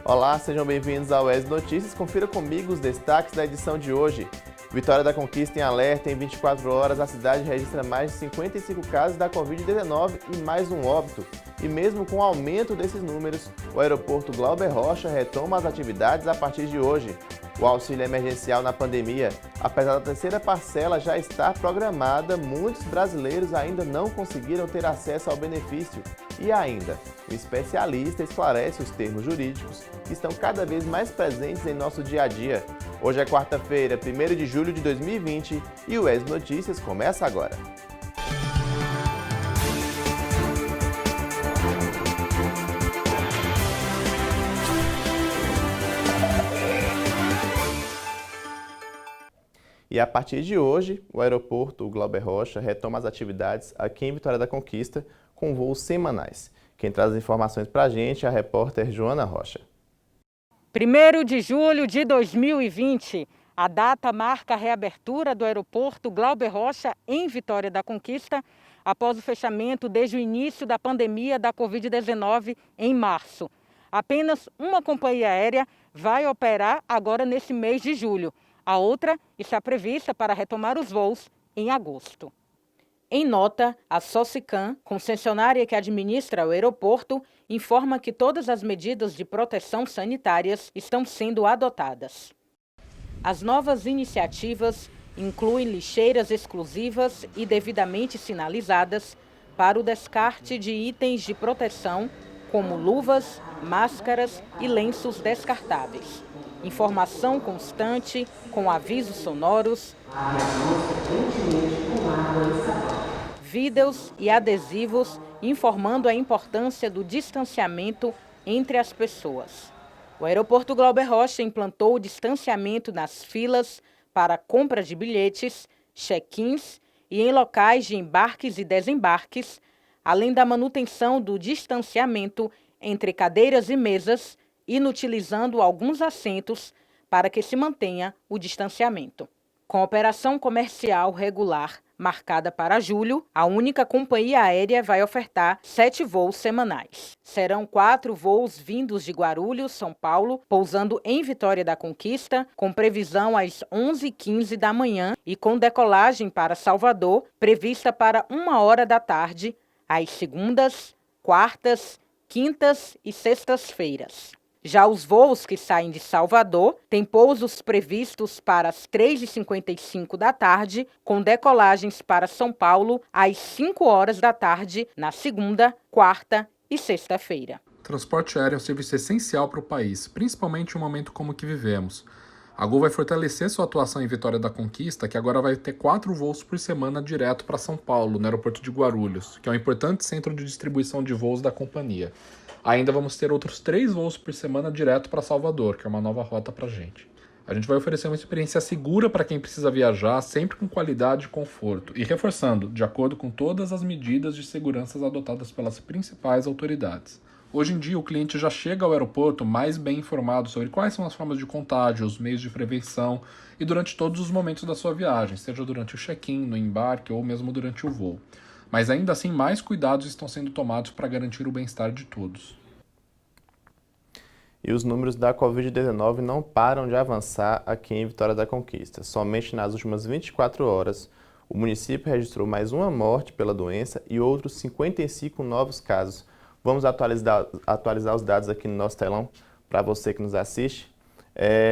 Olá, sejam bem-vindos ao ES Notícias. Confira comigo os destaques da edição de hoje. Vitória da Conquista em alerta. Em 24 horas, a cidade registra mais de 55 casos da Covid-19 e mais um óbito. E mesmo com o aumento desses números, o aeroporto Glauber Rocha retoma as atividades a partir de hoje. O auxílio emergencial na pandemia, apesar da terceira parcela já estar programada, muitos brasileiros ainda não conseguiram ter acesso ao benefício. E ainda, o especialista esclarece os termos jurídicos que estão cada vez mais presentes em nosso dia a dia. Hoje é quarta-feira, 1º de julho de 2020 e o ES Notícias começa agora. E a partir de hoje, o aeroporto Glauber Rocha retoma as atividades aqui em Vitória da Conquista com voos semanais. Quem traz as informações para a gente é a repórter Joana Rocha. 1º de julho de 2020, a data marca a reabertura do aeroporto Glauber Rocha em Vitória da Conquista, após o fechamento desde o início da pandemia da Covid-19 em março. Apenas uma companhia aérea vai operar agora nesse mês de julho. A outra está prevista para retomar os voos em agosto. Em nota, a Socicam, concessionária que administra o aeroporto, informa que todas as medidas de proteção sanitárias estão sendo adotadas. As novas iniciativas incluem lixeiras exclusivas e devidamente sinalizadas para o descarte de itens de proteção, como luvas, máscaras e lenços descartáveis. Informação constante, com avisos sonoros, vídeos e adesivos informando a importância do distanciamento entre as pessoas. O aeroporto Glauber Rocha implantou o distanciamento nas filas para compra de bilhetes, check-ins e em locais de embarques e desembarques, além da manutenção do distanciamento entre cadeiras e mesas, inutilizando alguns assentos para que se mantenha o distanciamento. Com a operação comercial regular marcada para julho, a única companhia aérea vai ofertar 7 voos semanais. Serão 4 voos vindos de Guarulhos, São Paulo, pousando em Vitória da Conquista, com previsão às 11h15 da manhã e com decolagem para Salvador, prevista para 1h da tarde, às segundas, quartas, quintas e sextas-feiras. Já os voos que saem de Salvador têm pousos previstos para as 3h55 da tarde, com decolagens para São Paulo às 5h da tarde, na segunda, quarta e sexta-feira. Transporte aéreo é um serviço essencial para o país, principalmente em um momento como o que vivemos. A Gol vai fortalecer sua atuação em Vitória da Conquista, que agora vai ter 4 voos por semana direto para São Paulo, no aeroporto de Guarulhos, que é um importante centro de distribuição de voos da companhia. Ainda vamos ter outros 3 voos por semana direto para Salvador, que é uma nova rota para a gente. A gente vai oferecer uma experiência segura para quem precisa viajar, sempre com qualidade e conforto, e reforçando, de acordo com todas as medidas de segurança adotadas pelas principais autoridades. Hoje em dia, o cliente já chega ao aeroporto mais bem informado sobre quais são as formas de contágio, os meios de prevenção e durante todos os momentos da sua viagem, seja durante o check-in, no embarque ou mesmo durante o voo. Mas ainda assim, mais cuidados estão sendo tomados para garantir o bem-estar de todos. E os números da Covid-19 não param de avançar aqui em Vitória da Conquista. Somente nas últimas 24 horas, o município registrou mais uma morte pela doença e outros 55 novos casos. Vamos atualizar os dados aqui no nosso telão para você que nos assiste.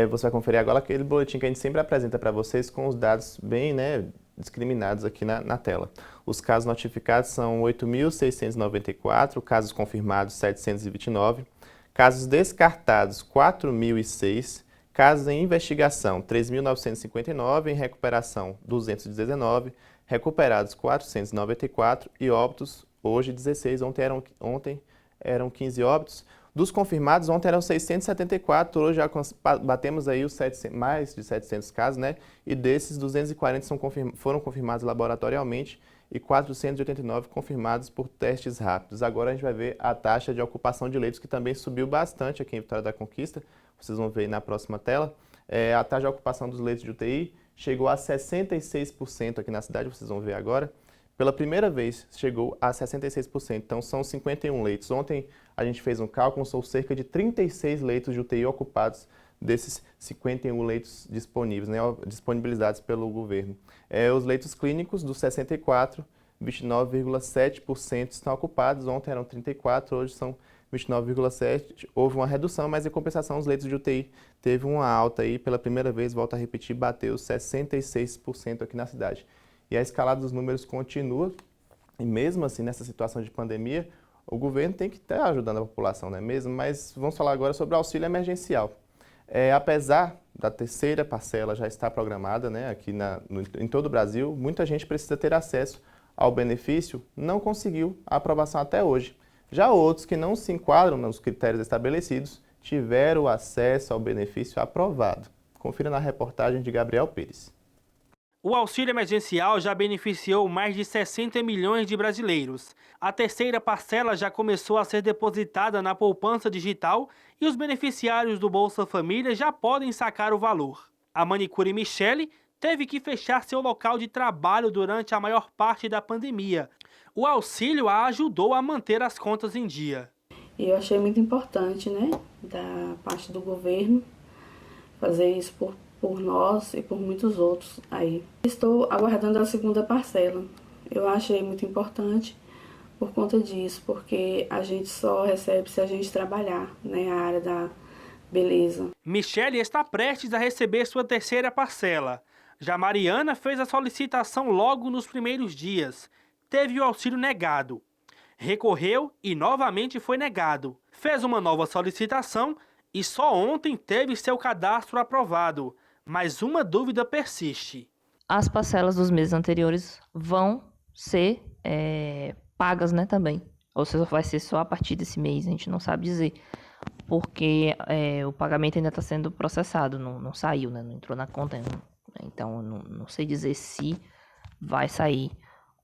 Você vai conferir agora aquele boletim que a gente sempre apresenta para vocês com os dados bem discriminados aqui na tela. Os casos notificados são 8.694, casos confirmados 729, casos descartados 4.006, casos em investigação 3.959, em recuperação 219, recuperados 494 e óbitos hoje 16, ontem eram 15 óbitos. Dos confirmados, ontem eram 674, hoje já batemos aí mais de 700 casos, né? E desses, 240 foram confirmados laboratorialmente e 489 confirmados por testes rápidos. Agora a gente vai ver a taxa de ocupação de leitos, que também subiu bastante aqui em Vitória da Conquista. Vocês vão ver aí na próxima tela. A taxa de ocupação dos leitos de UTI chegou a 66% aqui na cidade, vocês vão ver agora. pela primeira vez chegou a 66%, então são 51 leitos. Ontem a gente fez um cálculo, são cerca de 36 leitos de UTI ocupados desses 51 leitos disponíveis, né, disponibilizados pelo governo. Os leitos clínicos dos 64, 29,7% estão ocupados, ontem eram 34, hoje são 29,7%. Houve uma redução, mas em compensação os leitos de UTI teve uma alta aí, pela primeira vez, volto a repetir, bateu 66% aqui na cidade. E a escalada dos números continua, e mesmo assim, nessa situação de pandemia, o governo tem que estar ajudando a população, não é mesmo? Mas vamos falar agora sobre o auxílio emergencial. Apesar da terceira parcela já estar programada, né, aqui em todo o Brasil, muita gente precisa ter acesso ao benefício, não conseguiu a aprovação até hoje. Já outros que não se enquadram nos critérios estabelecidos tiveram acesso ao benefício aprovado. Confira na reportagem de Gabriel Pires. O auxílio emergencial já beneficiou mais de 60 milhões de brasileiros. A terceira parcela já começou a ser depositada na poupança digital e os beneficiários do Bolsa Família já podem sacar o valor. A manicure Michele teve que fechar seu local de trabalho durante a maior parte da pandemia. O auxílio a ajudou a manter as contas em dia. Eu achei muito importante, né, da parte do governo, fazer isso por nós e por muitos outros aí. Estou aguardando a segunda parcela. Eu achei muito importante por conta disso, porque a gente só recebe se a gente trabalhar, né, a área da beleza. Michele está prestes a receber sua terceira parcela. Já Mariana fez a solicitação logo nos primeiros dias. Teve o auxílio negado. Recorreu e novamente foi negado. Fez uma nova solicitação e só ontem teve seu cadastro aprovado. Mas uma dúvida persiste. As parcelas dos meses anteriores vão ser pagas, né, também. Ou seja, vai ser só a partir desse mês, a gente não sabe dizer. Porque o pagamento ainda está sendo processado, não saiu, né, não entrou na conta. Então, não sei dizer se vai sair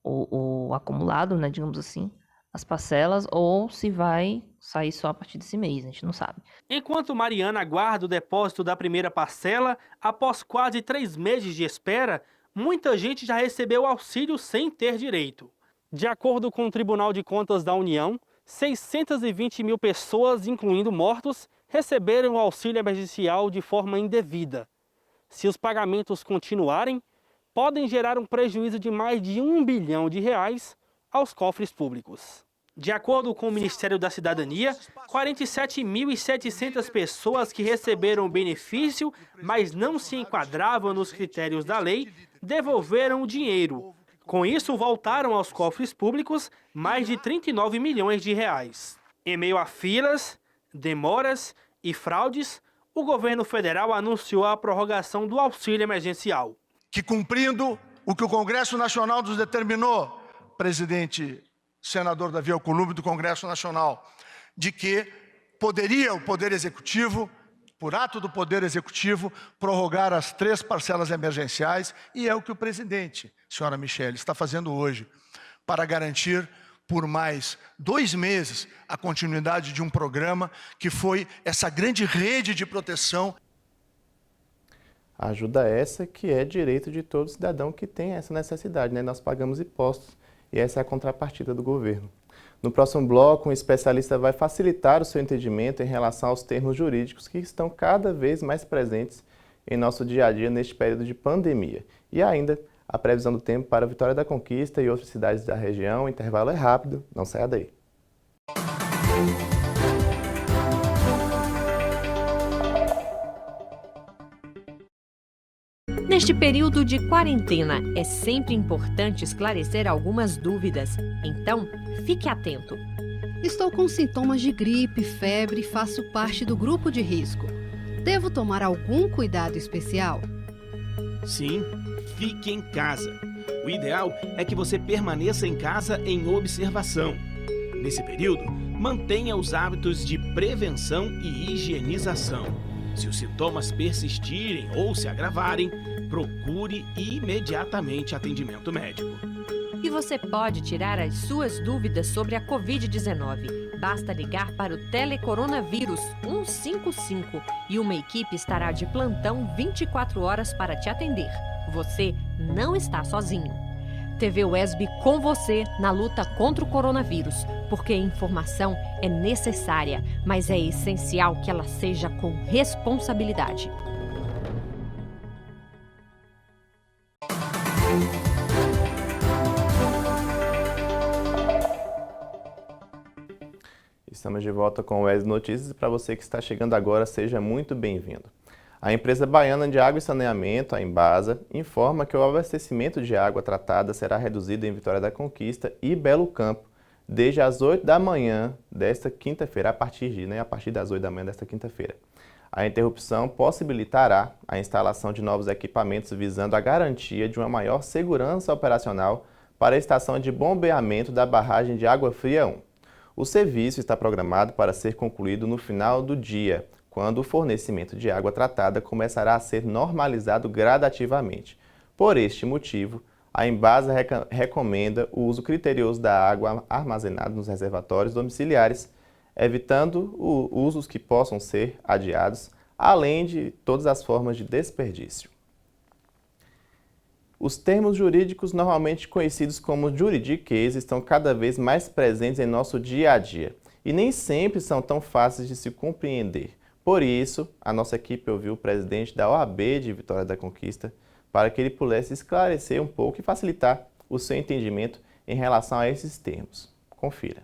o acumulado, né, digamos assim, as parcelas, ou se vai sair só a partir desse mês, a gente não sabe. Enquanto Mariana aguarda o depósito da primeira parcela, após quase 3 meses de espera, muita gente já recebeu o auxílio sem ter direito. De acordo com o Tribunal de Contas da União, 620 mil pessoas, incluindo mortos, receberam o auxílio emergencial de forma indevida. Se os pagamentos continuarem, podem gerar um prejuízo de mais de R$1 bilhão aos cofres públicos. De acordo com o Ministério da Cidadania, 47.700 pessoas que receberam o benefício, mas não se enquadravam nos critérios da lei, devolveram o dinheiro. Com isso, voltaram aos cofres públicos mais de R$39 milhões. Em meio a filas, demoras e fraudes, o governo federal anunciou a prorrogação do auxílio emergencial. Que, cumprindo o que o Congresso Nacional nos determinou, presidente senador Davi Alcolumbre do Congresso Nacional, de que poderia o Poder Executivo, por ato do Poder Executivo, prorrogar as 3 parcelas emergenciais, e é o que o presidente, senhora Michele, está fazendo hoje, para garantir por mais 2 meses a continuidade de um programa que foi essa grande rede de proteção. Ajuda essa que é direito de todo cidadão que tem essa necessidade, né? Nós pagamos impostos e essa é a contrapartida do governo. No próximo bloco, um especialista vai facilitar o seu entendimento em relação aos termos jurídicos que estão cada vez mais presentes em nosso dia a dia neste período de pandemia. E ainda, a previsão do tempo para a Vitória da Conquista e outras cidades da região. O intervalo é rápido, não saia daí. Neste período de quarentena, é sempre importante esclarecer algumas dúvidas. Então, fique atento. Estou com sintomas de gripe, febre e faço parte do grupo de risco. Devo tomar algum cuidado especial? Sim, fique em casa. O ideal é que você permaneça em casa em observação. Nesse período, mantenha os hábitos de prevenção e higienização. Se os sintomas persistirem ou se agravarem, procure imediatamente atendimento médico. E você pode tirar as suas dúvidas sobre a Covid-19. Basta ligar para o Telecoronavírus 155 e uma equipe estará de plantão 24 horas para te atender. Você não está sozinho. TV UESB com você na luta contra o coronavírus, porque a informação é necessária, mas é essencial que ela seja com responsabilidade. Estamos de volta com o UESB Notícias e para você que está chegando agora, seja muito bem-vindo. A empresa baiana de água e saneamento, a Embasa, informa que o abastecimento de água tratada será reduzido em Vitória da Conquista e Belo Campo desde as 8 da manhã desta quinta-feira, a partir das 8 da manhã desta quinta-feira. A interrupção possibilitará a instalação de novos equipamentos visando a garantia de uma maior segurança operacional para a estação de bombeamento da barragem de Água Fria 1. O serviço está programado para ser concluído no final do dia, quando o fornecimento de água tratada começará a ser normalizado gradativamente. Por este motivo, a Embasa recomenda o uso criterioso da água armazenada nos reservatórios domiciliares, evitando usos que possam ser adiados, além de todas as formas de desperdício. Os termos jurídicos normalmente conhecidos como juridiquês estão cada vez mais presentes em nosso dia a dia e nem sempre são tão fáceis de se compreender. Por isso, a nossa equipe ouviu o presidente da OAB de Vitória da Conquista para que ele pudesse esclarecer um pouco e facilitar o seu entendimento em relação a esses termos. Confira.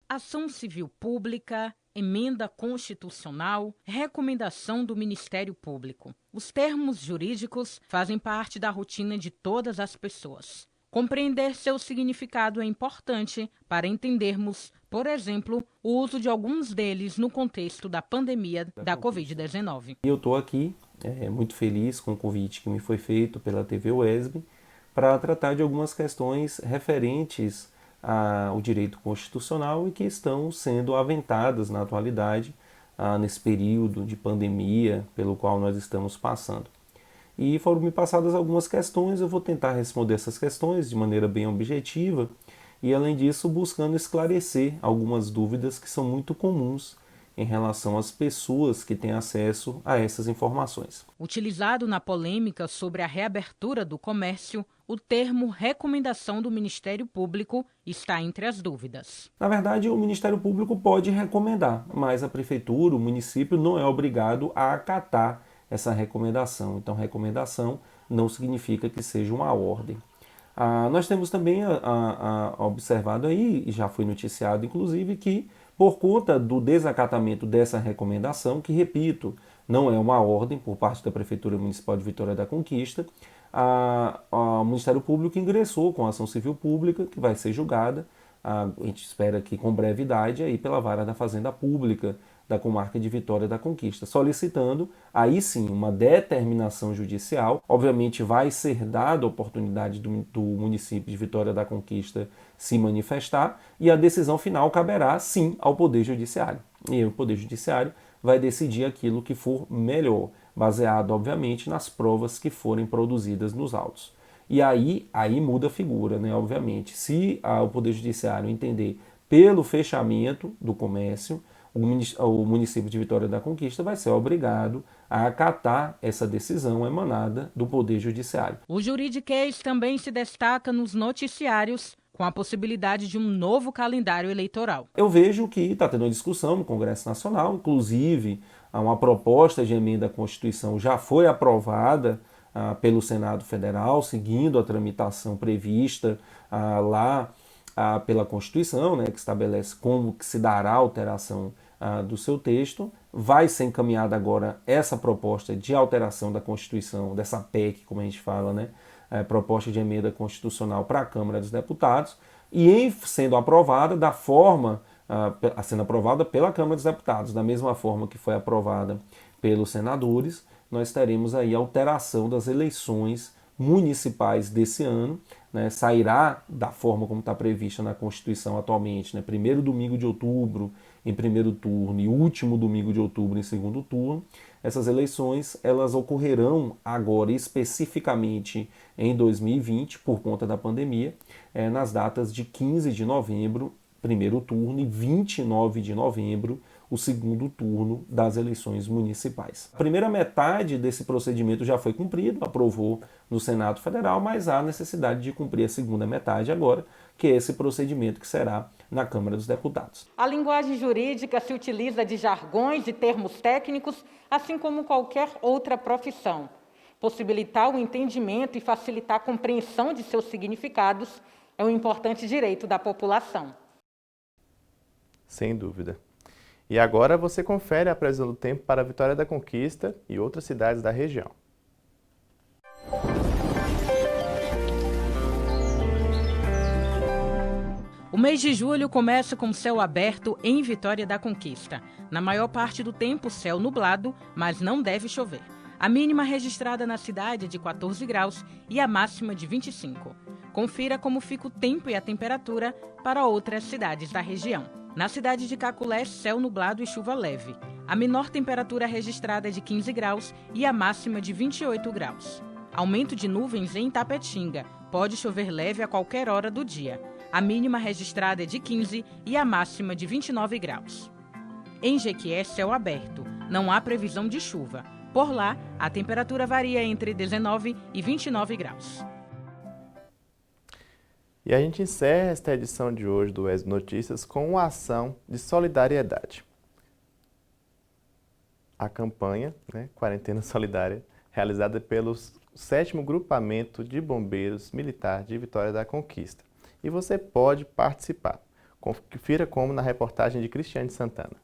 Ação civil pública, emenda constitucional, recomendação do Ministério Público. Os termos jurídicos fazem parte da rotina de todas as pessoas. Compreender seu significado é importante para entendermos, por exemplo, o uso de alguns deles no contexto da pandemia da Covid-19. Eu estou aqui muito feliz com o convite que me foi feito pela TV UESB para tratar de algumas questões referentes ao direito constitucional e que estão sendo aventadas na atualidade nesse período de pandemia pelo qual nós estamos passando. E foram me passadas algumas questões, eu vou tentar responder essas questões de maneira bem objetiva e, além disso, buscando esclarecer algumas dúvidas que são muito comuns em relação às pessoas que têm acesso a essas informações. Utilizado na polêmica sobre a reabertura do comércio, o termo recomendação do Ministério Público está entre as dúvidas. Na verdade, o Ministério Público pode recomendar, mas a Prefeitura, o município, não é obrigado a acatar essa recomendação. Então, recomendação não significa que seja uma ordem. Nós temos também observado aí, e já foi noticiado inclusive, que por conta do desacatamento dessa recomendação, que repito, não é uma ordem por parte da Prefeitura Municipal de Vitória da Conquista, o Ministério Público ingressou com a ação civil pública, que vai ser julgada, a gente espera que com brevidade, aí pela Vara da Fazenda Pública da comarca de Vitória da Conquista, solicitando aí sim uma determinação judicial. Obviamente vai ser dada a oportunidade do município de Vitória da Conquista se manifestar e a decisão final caberá sim ao Poder Judiciário. E o Poder Judiciário vai decidir aquilo que for melhor, baseado obviamente nas provas que forem produzidas nos autos. E aí muda a figura, né? Obviamente, se o Poder Judiciário entender pelo fechamento do comércio, o município de Vitória da Conquista vai ser obrigado a acatar essa decisão emanada do Poder Judiciário. O juridiquês também se destaca nos noticiários com a possibilidade de um novo calendário eleitoral. Eu vejo que está tendo uma discussão no Congresso Nacional, inclusive uma proposta de emenda à Constituição já foi aprovada pelo Senado Federal, seguindo a tramitação prevista lá pela Constituição, né, que estabelece como que se dará a alteração do seu texto. Vai ser encaminhada agora essa proposta de alteração da Constituição, dessa PEC, como a gente fala, né, proposta de emenda constitucional para a Câmara dos Deputados, e sendo aprovada da forma, sendo aprovada pela Câmara dos Deputados, da mesma forma que foi aprovada pelos senadores, nós teremos aí a alteração das eleições municipais desse ano, né, sairá da forma como está prevista na Constituição atualmente, né, primeiro domingo de outubro em primeiro turno e último domingo de outubro em segundo turno. Essas eleições elas ocorrerão agora especificamente em 2020 por conta da pandemia, nas datas de 15 de novembro, primeiro turno, e 29 de novembro, o segundo turno das eleições municipais. A primeira metade desse procedimento já foi cumprido, aprovou no Senado Federal, mas há necessidade de cumprir a segunda metade agora, que é esse procedimento que será na Câmara dos Deputados. A linguagem jurídica se utiliza de jargões e termos técnicos, assim como qualquer outra profissão. Possibilitar o entendimento e facilitar a compreensão de seus significados é um importante direito da população. Sem dúvida. E agora você confere a previsão do tempo para a Vitória da Conquista e outras cidades da região. O mês de julho começa com céu aberto em Vitória da Conquista. Na maior parte do tempo, céu nublado, mas não deve chover. A mínima registrada na cidade é de 14 graus e a máxima de 25. Confira como fica o tempo e a temperatura para outras cidades da região. Na cidade de Caculé, céu nublado e chuva leve. A menor temperatura registrada é de 15 graus e a máxima de 28 graus. Aumento de nuvens em Itapetinga. Pode chover leve a qualquer hora do dia. A mínima registrada é de 15 e a máxima de 29 graus. Em Jequié, céu aberto. Não há previsão de chuva. Por lá, a temperatura varia entre 19 e 29 graus. E a gente encerra esta edição de hoje do ESB Notícias com uma ação de solidariedade. A campanha, Quarentena Solidária, realizada pelo 7º Grupamento de Bombeiros Militar de Vitória da Conquista. E você pode participar. Confira como na reportagem de Cristiane Santana.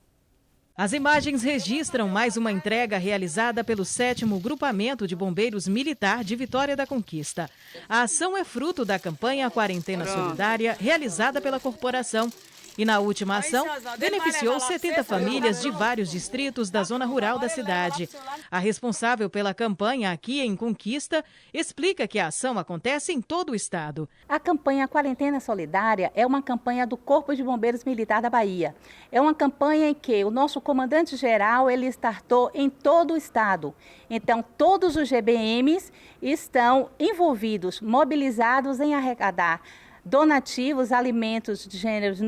As imagens registram mais uma entrega realizada pelo 7º Grupamento de Bombeiros Militar de Vitória da Conquista. A ação é fruto da campanha Quarentena Solidária, realizada pela corporação. E na última ação, beneficiou 70 famílias de vários distritos da zona rural da cidade. A responsável pela campanha aqui em Conquista explica que a ação acontece em todo o estado. A campanha Quarentena Solidária é uma campanha do Corpo de Bombeiros Militar da Bahia. É uma campanha em que o nosso comandante-geral ele startou em todo o estado. Então, todos os GBMs estão envolvidos, mobilizados em arrecadar donativos, alimentos de gêneros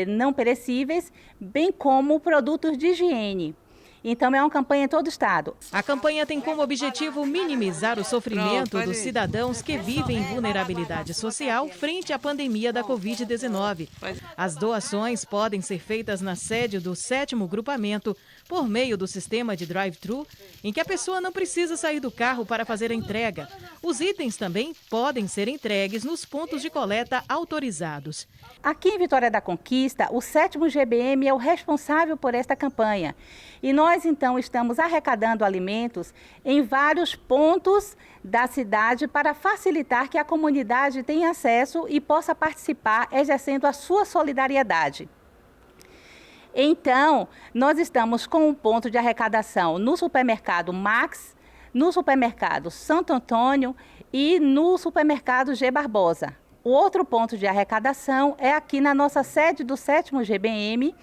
não perecíveis, bem como produtos de higiene. Então, é uma campanha em todo o estado. A campanha tem como objetivo minimizar o sofrimento dos cidadãos que vivem em vulnerabilidade social frente à pandemia da Covid-19. As doações podem ser feitas na sede do 7º Grupamento por meio do sistema de drive-thru, em que a pessoa não precisa sair do carro para fazer a entrega. Os itens também podem ser entregues nos pontos de coleta autorizados. Aqui em Vitória da Conquista, o 7º GBM é o responsável por esta campanha. E nós, então, estamos arrecadando alimentos em vários pontos da cidade para facilitar que a comunidade tenha acesso e possa participar, exercendo a sua solidariedade. Então, nós estamos com um ponto de arrecadação no supermercado Max, no supermercado Santo Antônio e no supermercado G. Barbosa. O outro ponto de arrecadação é aqui na nossa sede do 7º GBM,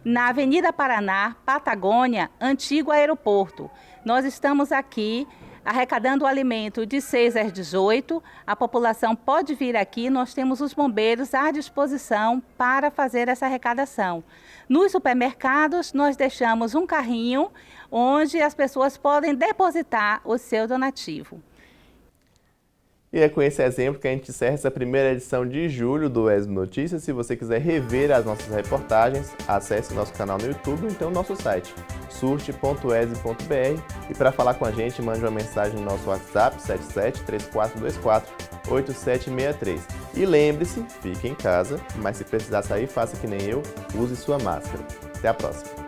na Avenida Paraná, Patagônia, antigo aeroporto. Nós estamos aqui arrecadando o alimento de 6 às 18. A população pode vir aqui, nós temos os bombeiros à disposição para fazer essa arrecadação. Nos supermercados, nós deixamos um carrinho onde as pessoas podem depositar o seu donativo. E é com esse exemplo que a gente encerra essa primeira edição de julho do ESB Notícias. Se você quiser rever as nossas reportagens, acesse o nosso canal no YouTube ou então o nosso site, surte.esb.br. E para falar com a gente, mande uma mensagem no nosso WhatsApp, 7734248763. E lembre-se, fique em casa, mas se precisar sair, faça que nem eu, use sua máscara. Até a próxima!